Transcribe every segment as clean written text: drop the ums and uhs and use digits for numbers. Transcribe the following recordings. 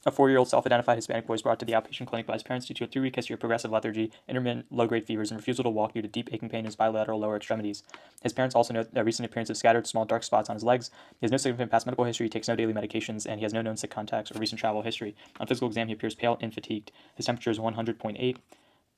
A 4-year-old self-identified Hispanic boy was brought to the outpatient clinic by his parents due to a 3-week history of progressive lethargy, intermittent low-grade fevers, and refusal to walk due to deep aching pain in his bilateral lower extremities. His parents also note a recent appearance of scattered small dark spots on his legs. He has no significant past medical history, takes no daily medications, and he has no known sick contacts or recent travel history. On physical exam, he appears pale and fatigued. His temperature is 100.8.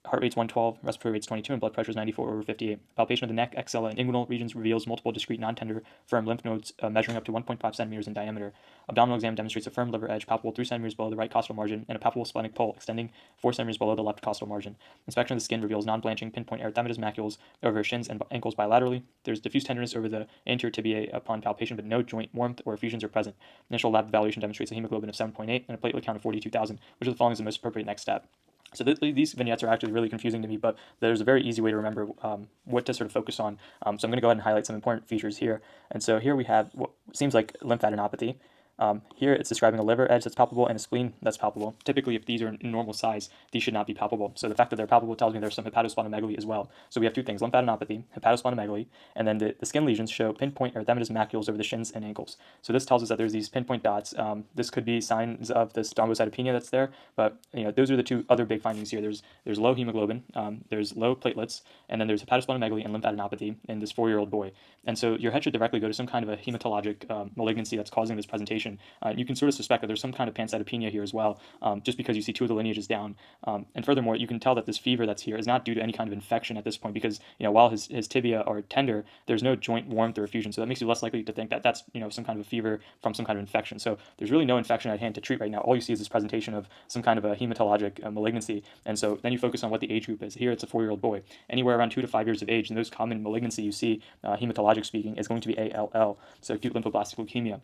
Heart rate's 112, respiratory rate's 22, and blood pressure is 94/58. Palpation of the neck, axilla, and inguinal regions reveals multiple discrete non-tender firm lymph nodes measuring up to 1.5 centimeters in diameter. Abdominal exam demonstrates a firm liver edge palpable 3 centimeters below the right costal margin and a palpable splenic pole extending 4 centimeters below the left costal margin. Inspection of the skin reveals non-blanching pinpoint erythematous macules over shins and ankles bilaterally. There's diffuse tenderness over the anterior tibiae upon palpation, but no joint warmth or effusions are present. Initial lab evaluation demonstrates a hemoglobin of 7.8 and a platelet count of 42,000, which of the following is the most appropriate next step. So these vignettes are actually really confusing to me, but there's a very easy way to remember what to sort of focus on. So I'm going to go ahead and highlight some important features here. And so here we have what seems like lymphadenopathy. Here it's describing a liver edge that's palpable and a spleen that's palpable. Typically, if these are in normal size, these should not be palpable. So the fact that they're palpable tells me there's some hepatosplenomegaly as well. So we have two things, lymphadenopathy, hepatosplenomegaly, and then the skin lesions show pinpoint erythematous macules over the shins and ankles. So this tells us that there's these pinpoint dots. This could be signs of this thrombocytopenia that's there, but those are the two other big findings here. There's low hemoglobin, there's low platelets, and then there's hepatosplenomegaly and lymphadenopathy in this 4-year-old boy. And so your head should directly go to some kind of a hematologic malignancy that's causing this presentation. You can sort of suspect that there's some kind of pancytopenia here as well, just because you see two of the lineages down. And furthermore, you can tell that this fever that's here is not due to any kind of infection at this point, because while his tibia are tender, there's no joint warmth or effusion, so that makes you less likely to think that that's some kind of a fever from some kind of infection. So there's really no infection at hand to treat right now. All you see is this presentation of some kind of a hematologic malignancy, and so then you focus on what the age group is. Here it's a 4-year-old boy. Anywhere around 2 to 5 years of age, and those common malignancy you see, hematologic speaking, is going to be ALL, so acute lymphoblastic leukemia.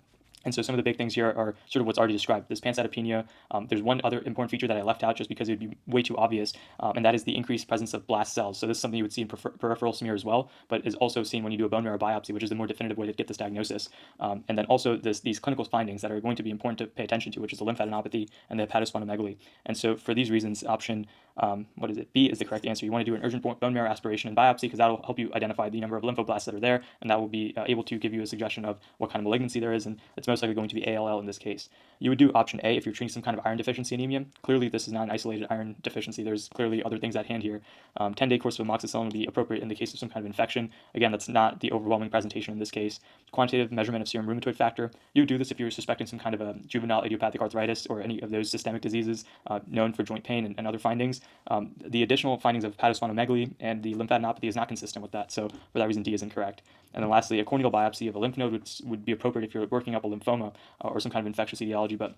And so some of the big things here are sort of what's already described. This pancytopenia, there's one other important feature that I left out just because it would be way too obvious, and that is the increased presence of blast cells. So this is something you would see in peripheral smear as well, but is also seen when you do a bone marrow biopsy, which is the more definitive way to get this diagnosis. And then also these clinical findings that are going to be important to pay attention to, which is the lymphadenopathy and the hepatosplenomegaly. And so for these reasons, option B is the correct answer. You want to do an urgent bone marrow aspiration and biopsy because that will help you identify the number of lymphoblasts that are there, and that will be able to give you a suggestion of what kind of malignancy there is, and it's most likely going to be ALL in this case. You would do option A if you're treating some kind of iron deficiency anemia. Clearly, this is not an isolated iron deficiency. There's clearly other things at hand here. 10-day course of amoxicillin would be appropriate in the case of some kind of infection. Again, that's not the overwhelming presentation in this case. Quantitative measurement of serum rheumatoid factor. You would do this if you're suspecting some kind of a juvenile idiopathic arthritis or any of those systemic diseases known for joint pain and other findings. The additional findings of hepatosplenomegaly and the lymphadenopathy is not consistent with that, so for that reason D is incorrect. And then lastly, a corneal biopsy of a lymph node would be appropriate if you're working up a lymphoma or some kind of infectious etiology, but